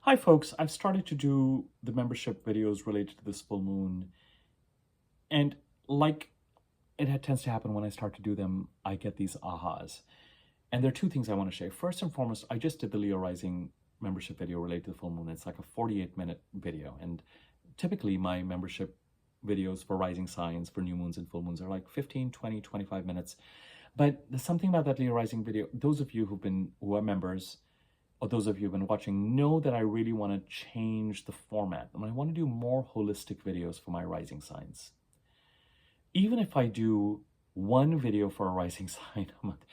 Hi folks, I've started to do the membership videos related to this full moon, and like tends to happen when I start to do them, I get these ahas. And there are two things I want to share. First and foremost, I just did the Leo Rising membership video related to the full moon. It's like a 48-minute video, and typically my membership videos for rising signs, for new moons and full moons are like 15, 20, 25 minutes. But there's something about that Leo Rising video. Those of you who are members, or those of you who've been watching, know that I really want to change the format. And I want to do more holistic videos for my rising signs. Even if I do one video for a rising sign a month,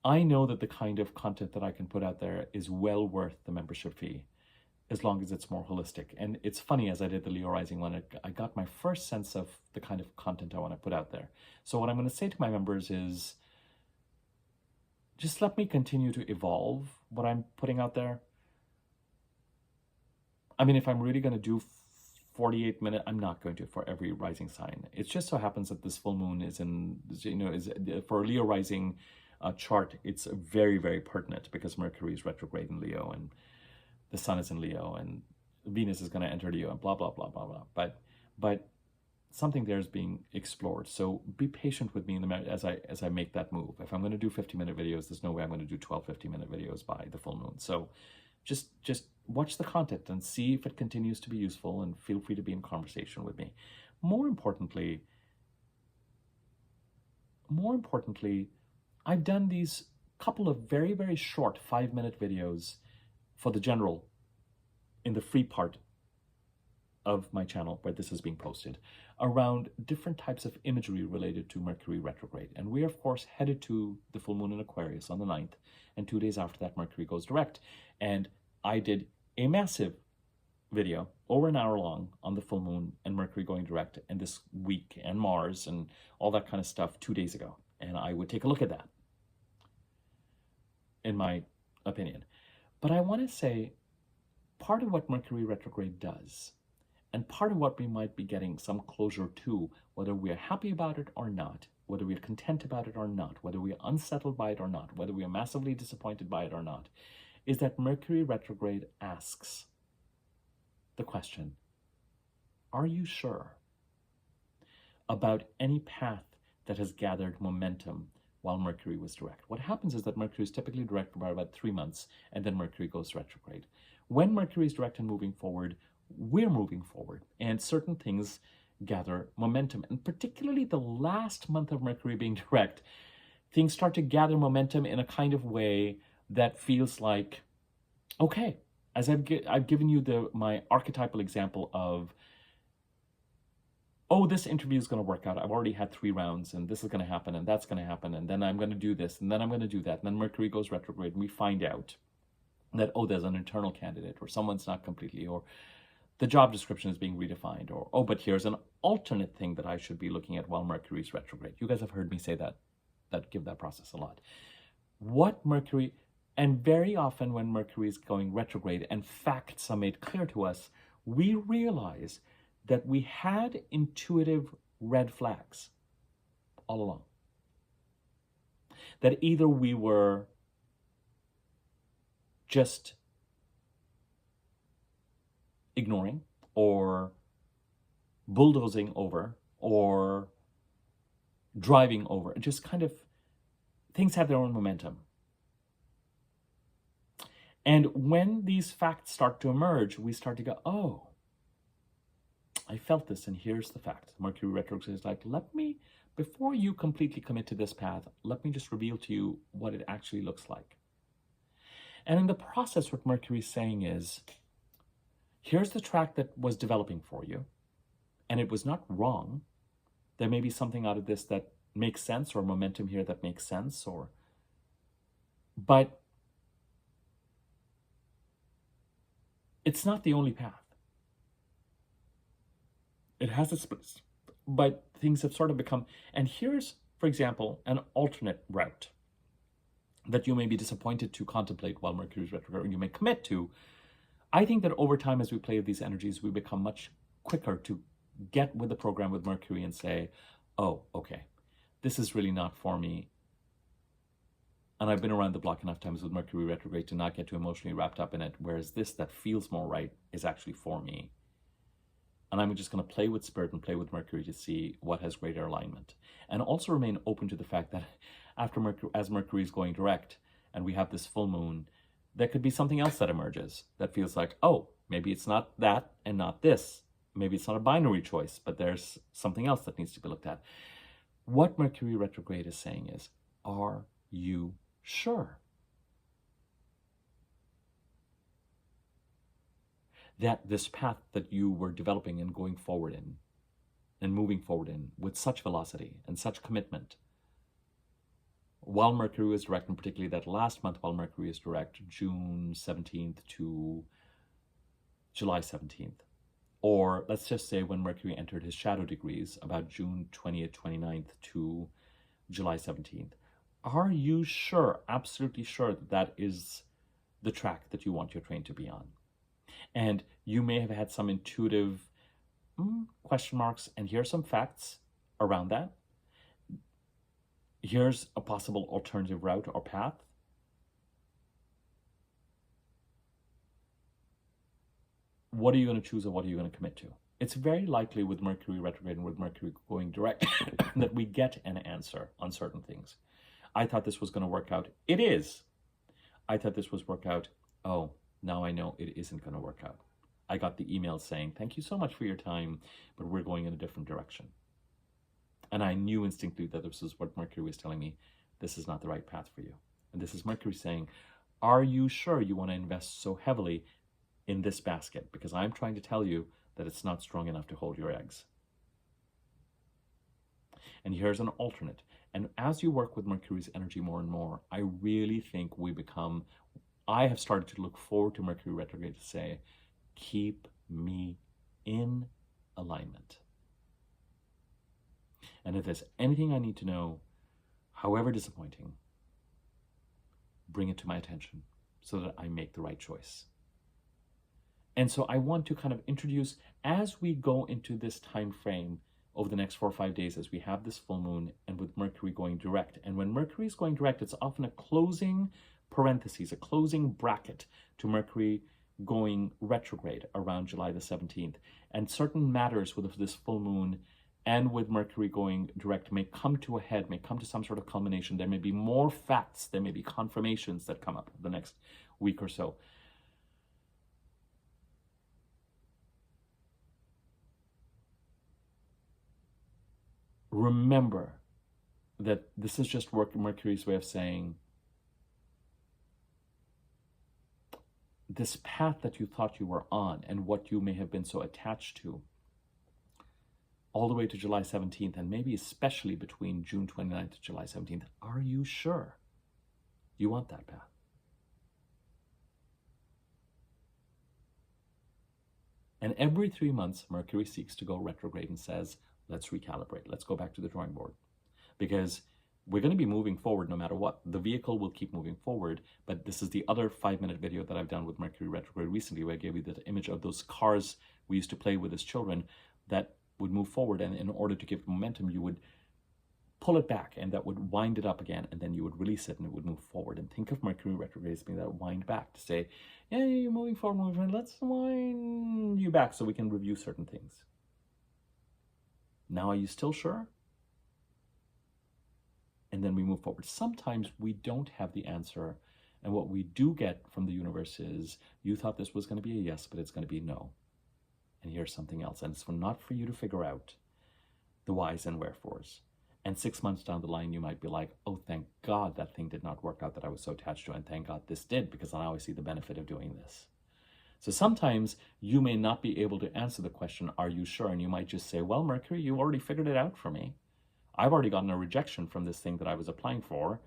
I know that the kind of content that I can put out there is well worth the membership fee, as long as it's more holistic. And it's funny, as I did the Leo Rising one, I got my first sense of the kind of content I want to put out there. So what I'm going to say to my members is, just let me continue to evolve what I'm putting out there. I mean, if I'm really going to do 48-minute, I'm not going to for every rising sign. It just so happens that this full moon is is for a Leo rising chart. It's very, very pertinent because Mercury is retrograde in Leo, and the Sun is in Leo, and Venus is going to enter Leo, and blah blah blah blah blah. But something there is being explored. So be patient with me as I make that move. If I'm going to do 50-minute videos, there's no way I'm going to do 12 50-minute videos by the full moon. So just watch the content and see if it continues to be useful, and feel free to be in conversation with me. More importantly, I've done these couple of very, very short 5-minute videos for the general in the free part of my channel where this is being posted, around different types of imagery related to Mercury retrograde. And we are, of course, headed to the full moon in Aquarius on the 9th, and 2 days after that, Mercury goes direct. And I did a massive video, over an hour long, on the full moon and Mercury going direct, and this week, and Mars, and all that kind of stuff 2 days ago. And I would take a look at that, in my opinion. But I want to say, part of what Mercury retrograde does, and part of what we might be getting some closure to, whether we are happy about it or not, whether we are content about it or not, whether we are unsettled by it or not, whether we are massively disappointed by it or not, is that Mercury retrograde asks the question, are you sure about any path that has gathered momentum while Mercury was direct? What happens is that Mercury is typically direct for about 3 months, and then Mercury goes retrograde. When Mercury is direct and moving forward, we're moving forward, and certain things gather momentum. And particularly the last month of Mercury being direct, things start to gather momentum in a kind of way that feels like, okay, as I've given you my archetypal example of, oh, this interview is going to work out. I've already had 3 rounds, and this is going to happen, and that's going to happen, and then I'm going to do this, and then I'm going to do that, and then Mercury goes retrograde, and we find out that, oh, there's an internal candidate, or someone's not completely, or the job description is being redefined, or, oh, but here's an alternate thing that I should be looking at while Mercury's retrograde. You guys have heard me say that give that process a lot. And very often when Mercury is going retrograde and facts are made clear to us, we realize that we had intuitive red flags all along. That either we were just ignoring, or bulldozing over, or driving over. Just kind of, things have their own momentum. And when these facts start to emerge, we start to go, oh, I felt this, and here's the fact. Mercury retrograde is like, before you completely commit to this path, let me just reveal to you what it actually looks like. And in the process, what Mercury is saying is, here's the track that was developing for you, and it was not wrong. There may be something out of this that makes sense, or momentum here that makes sense, but it's not the only path. It has its place, but things have sort of become, and here's, for example, an alternate route that you may be disappointed to contemplate while Mercury is retrograde, or you may commit to. I think that over time, as we play with these energies, we become much quicker to get with the program with Mercury and say, oh, okay, this is really not for me. And I've been around the block enough times with Mercury retrograde to not get too emotionally wrapped up in it, whereas this that feels more right is actually for me. And I'm just going to play with Spirit and play with Mercury to see what has greater alignment. And also remain open to the fact that after Mercury, as Mercury is going direct and we have this full moon, there could be something else that emerges that feels like, oh, maybe it's not that and not this. Maybe it's not a binary choice, but there's something else that needs to be looked at. What Mercury retrograde is saying is, are you sure that this path that you were developing and going forward in and moving forward in with such velocity and such commitment, while Mercury was direct, and particularly that last month while Mercury is direct, June 17th to July 17th, or let's just say when Mercury entered his shadow degrees, about June 20th, 29th to July 17th, are you sure, absolutely sure, that that is the track that you want your train to be on? And you may have had some intuitive question marks, and here are some facts around that. Here's a possible alternative route or path. What are you going to choose, or what are you going to commit to? It's very likely with Mercury retrograde and with Mercury going direct that we get an answer on certain things. I thought this was going to work out. It is. I thought this was work out. Oh, now I know it isn't going to work out. I got the email saying, thank you so much for your time, but we're going in a different direction. And I knew instinctively that this is what Mercury was telling me. This is not the right path for you. And this is Mercury saying, are you sure you want to invest so heavily in this basket? Because I'm trying to tell you that it's not strong enough to hold your eggs. And here's an alternate. And as you work with Mercury's energy more and more, I really think I have started to look forward to Mercury retrograde to say, keep me in alignment. And if there's anything I need to know, however disappointing, bring it to my attention so that I make the right choice. And so I want to kind of introduce, as we go into this time frame over the next 4 or 5 days, as we have this full moon and with Mercury going direct. And when Mercury is going direct, it's often a closing parentheses, a closing bracket to Mercury going retrograde around July the 17th. And certain matters with this full moon and with Mercury going direct may come to a head, may come to some sort of culmination. There may be more facts, there may be confirmations that come up the next week or so. Remember that this is just Mercury's way of saying, this path that you thought you were on and what you may have been so attached to all the way to July 17th, and maybe especially between June 29th to July 17th, are you sure you want that path? And every 3 months, Mercury seeks to go retrograde and says, let's recalibrate. Let's go back to the drawing board. Because we're going to be moving forward no matter what. The vehicle will keep moving forward, but this is the other 5-minute video that I've done with Mercury retrograde recently, where I gave you the image of those cars we used to play with as children that would move forward, and in order to give momentum, you would pull it back, and that would wind it up again, and then you would release it, and it would move forward. And think of Mercury retrograde as being that wind back to say, yeah, you're moving forward, let's wind you back so we can review certain things. Now, are you still sure? And then we move forward. Sometimes we don't have the answer, and what we do get from the universe is, you thought this was going to be a yes, but it's going to be no. And here's something else. And it's not for you to figure out the whys and wherefores. And 6 months down the line, you might be like, oh, thank God that thing did not work out that I was so attached to, and thank God this did, because now I see the benefit of doing this. So sometimes you may not be able to answer the question, are you sure? And you might just say, well, Mercury, you already figured it out for me. I've already gotten a rejection from this thing that I was applying for.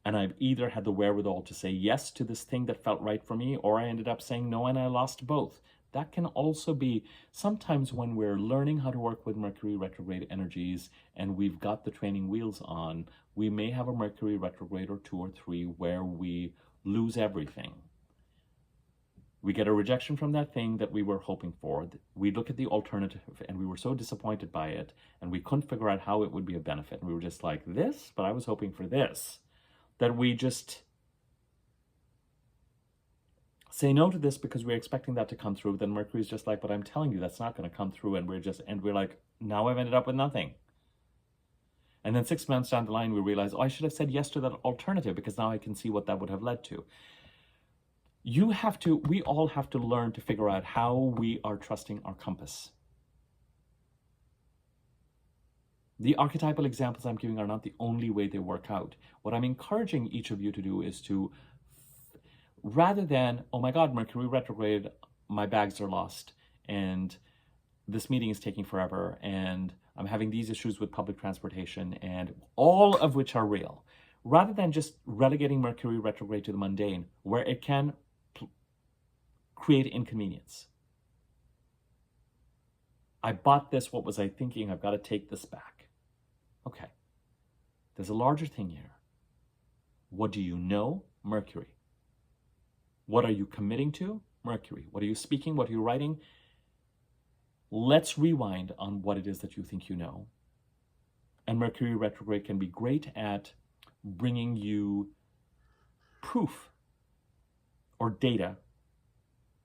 And I've either had the wherewithal to say yes to this thing that felt right for me, or I ended up saying no and I lost both. That can also be sometimes when we're learning how to work with Mercury retrograde energies and we've got the training wheels on, we may have a Mercury retrograde or 2 or 3 where we lose everything. We get a rejection from that thing that we were hoping for. We look at the alternative and we were so disappointed by it and we couldn't figure out how it would be a benefit. And we were just like, this, but I was hoping for this. That we just say no to this because we're expecting that to come through. Then Mercury's just like, but I'm telling you that's not going to come through. And we're like, now I've ended up with nothing. And then 6 months down the line, we realize, oh, I should have said yes to that alternative because now I can see what that would have led to. We all have to learn to figure out how we are trusting our compass. The archetypal examples I'm giving are not the only way they work out. What I'm encouraging each of you to do is to, rather than, oh my God, Mercury retrograde, my bags are lost, and this meeting is taking forever, and I'm having these issues with public transportation, and all of which are real. Rather than just relegating Mercury retrograde to the mundane, where it can create inconvenience. I bought this, what was I thinking? I've got to take this back. Okay, there's a larger thing here. What do you know? Mercury. What are you committing to? Mercury. What are you speaking? What are you writing? Let's rewind on what it is that you think you know. And Mercury retrograde can be great at bringing you proof or data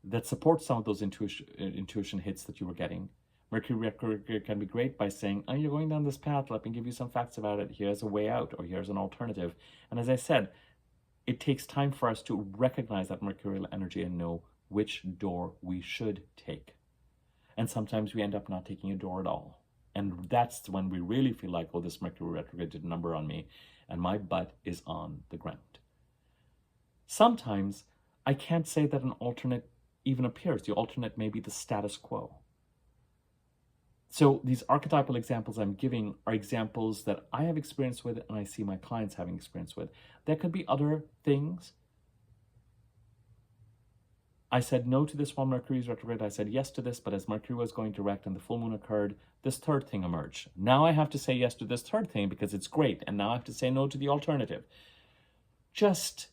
that supports some of those intuition hits that you were getting. Mercury retrograde can be great by saying, oh, you're going down this path, let me give you some facts about it. Here's a way out, or here's an alternative. And as I said, it takes time for us to recognize that mercurial energy and know which door we should take. And sometimes we end up not taking a door at all. And that's when we really feel like, oh, this Mercury retrograde did a number on me, and my butt is on the ground. Sometimes I can't say that an alternate even appears. The alternate may be the status quo. So these archetypal examples I'm giving are examples that I have experience with and I see my clients having experience with. There could be other things. I said no to this while Mercury is retrograde. I said yes to this, but as Mercury was going direct and the full moon occurred, this third thing emerged. Now I have to say yes to this third thing because it's great, and now I have to say no to the alternative. Just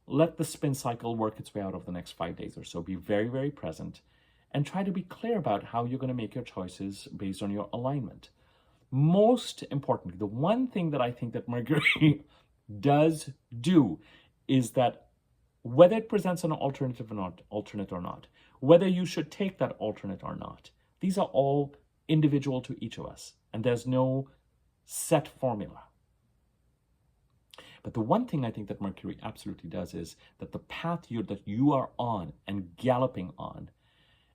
let the spin cycle work its way out over the next 5 days or so. Be very, very present and try to be clear about how you're going to make your choices based on your alignment. Most importantly, the one thing that I think that Mercury does do is that whether it presents an alternative or not, alternate or not, whether you should take that alternate or not, these are all individual to each of us, and there's no set formula. But the one thing I think that Mercury absolutely does is that the path that you are on and galloping on,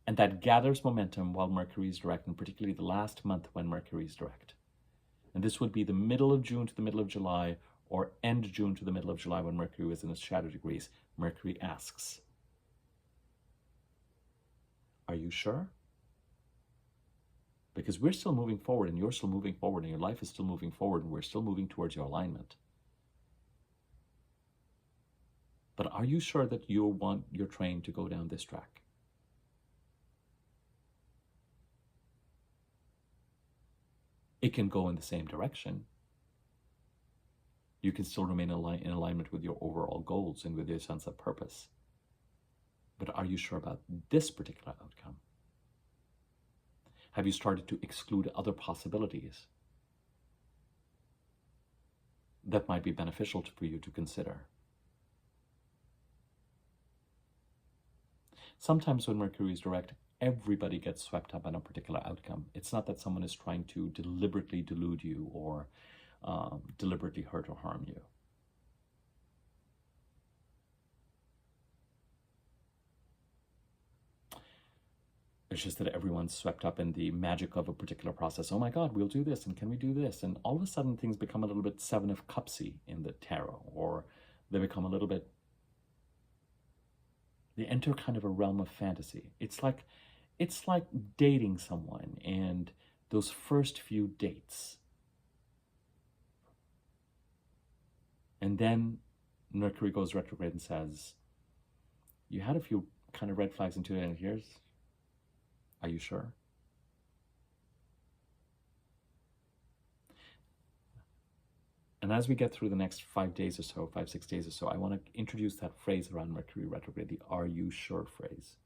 and that gathers momentum while Mercury is direct, and particularly the last month when Mercury is direct. And this would be the middle of June to the middle of July, or end June to the middle of July when Mercury was in its shadow degrees. Mercury asks, are you sure? Because we're still moving forward, and you're still moving forward, and your life is still moving forward, and we're still moving towards your alignment. But are you sure that you want your train to go down this track? It can go in the same direction. You can still remain in alignment with your overall goals and with your sense of purpose. But are you sure about this particular outcome? Have you started to exclude other possibilities that might be beneficial for you to consider? Sometimes when Mercury is direct, everybody gets swept up in a particular outcome. It's not that someone is trying to deliberately delude you or deliberately hurt or harm you. It's just that everyone's swept up in the magic of a particular process. Oh my God, we'll do this, and can we do this? And all of a sudden things become a little bit Seven of Cupsy in the tarot, or they become a little bit, they enter kind of a realm of fantasy. It's like dating someone and those first few dates. And then Mercury goes retrograde and says, you had a few kind of red flags into it, and here's, are you sure? And And as we get through the next 5 days or so, 5, 6 days or so, I want to introduce that phrase around Mercury retrograde, the "are you sure" phrase.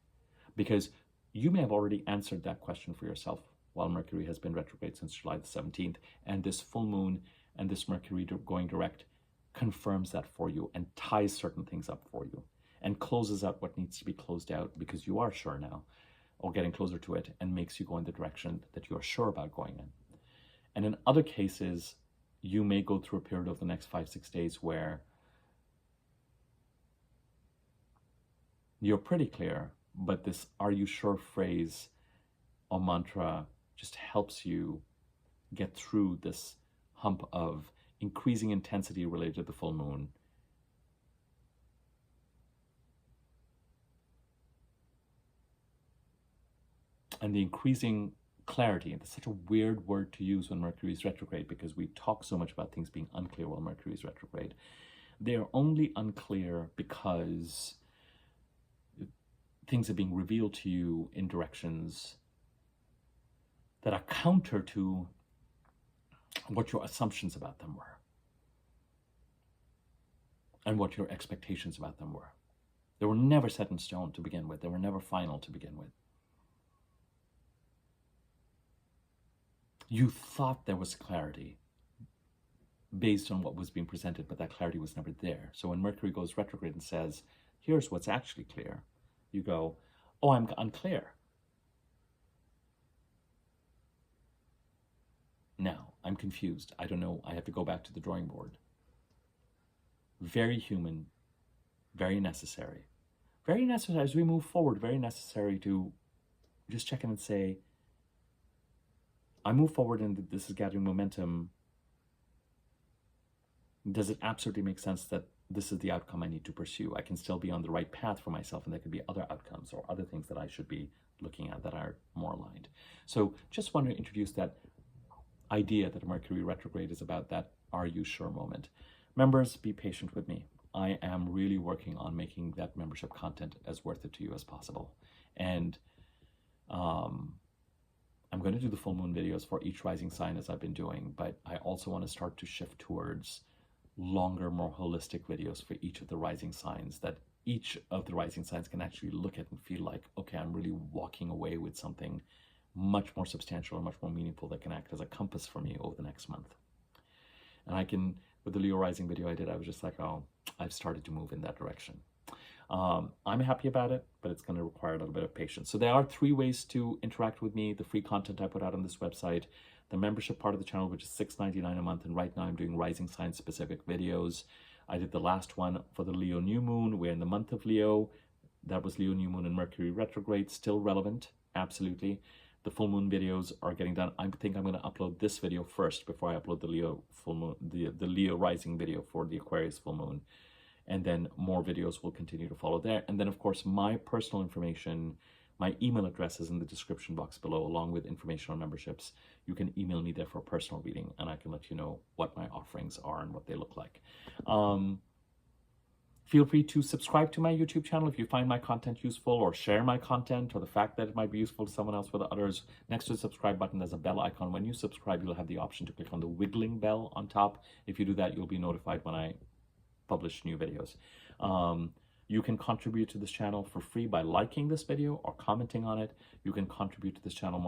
Because you may have already answered that question for yourself while Mercury has been retrograde since July the 17th. And this full moon and this Mercury going direct confirms that for you and ties certain things up for you and closes out what needs to be closed out because you are sure now, or getting closer to it, and makes you go in the direction that you are sure about going in. And in other cases, you may go through a period of the next 5, 6 days where you're pretty clear, but this "are you sure" phrase or mantra just helps you get through this hump of increasing intensity related to the full moon. And the increasing clarity. And it's such a weird word to use when Mercury is retrograde because we talk so much about things being unclear while Mercury is retrograde. They are only unclear because things are being revealed to you in directions that are counter to what your assumptions about them were and what your expectations about them were. They were never set in stone to begin with. They were never final to begin with. You thought there was clarity based on what was being presented, but that clarity was never there. So when Mercury goes retrograde and says, "Here's what's actually clear," you go, "Oh, I'm unclear. Now, I'm confused. I don't know. I have to go back to the drawing board." Very human, very necessary. Very necessary as we move forward, very necessary to just check in and say, I move forward and this is gathering momentum. Does it absolutely make sense that this is the outcome I need to pursue? I can still be on the right path for myself, and there could be other outcomes or other things that I should be looking at that are more aligned. So just want to introduce that idea that Mercury retrograde is about that "are you sure" moment. Members, be patient with me. I am really working on making that membership content as worth it to you as possible. And I'm going to do the full moon videos for each rising sign as I've been doing, but I also want to start to shift towards longer, more holistic videos for each of the rising signs that each of the rising signs can actually look at and feel like, okay, I'm really walking away with something much more substantial and much more meaningful that can act as a compass for me over the next month. And I can, with the Leo rising video I did, I was just like, oh, I've started to move in that direction. I'm happy about it, but it's going to require a little bit of patience. So there are 3 ways to interact with me: the free content I put out on this website, the membership part of the channel, which is $6.99 a month, and right now I'm doing rising sign specific videos. I did the last one for the Leo new moon. We're in the month of Leo. That was Leo new moon and Mercury retrograde, still relevant, absolutely. The full moon videos are getting done. I think I'm going to upload this video first before I upload the Leo full moon, the Leo rising video for the Aquarius full moon. And then more videos will continue to follow there. And then, of course, my personal information, my email address is in the description box below, along with information on memberships. You can email me there for a personal reading, and I can let you know what my offerings are and what they look like. Feel free to subscribe to my YouTube channel if you find my content useful, or share my content, or the fact that it might be useful to someone else with others. Next to the subscribe button, there's a bell icon. When you subscribe, you'll have the option to click on the wiggling bell on top. If you do that, you'll be notified when I publish new videos. You can contribute to this channel for free by liking this video or commenting on it. You can contribute to this channel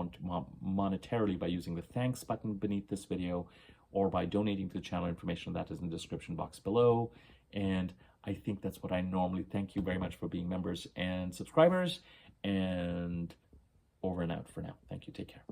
monetarily by using the thanks button beneath this video, or by donating to the channel. Information that is in the description box below. And I think that's what I normally. Thank you very much for being members and subscribers, and over and out for now. Thank you. Take care.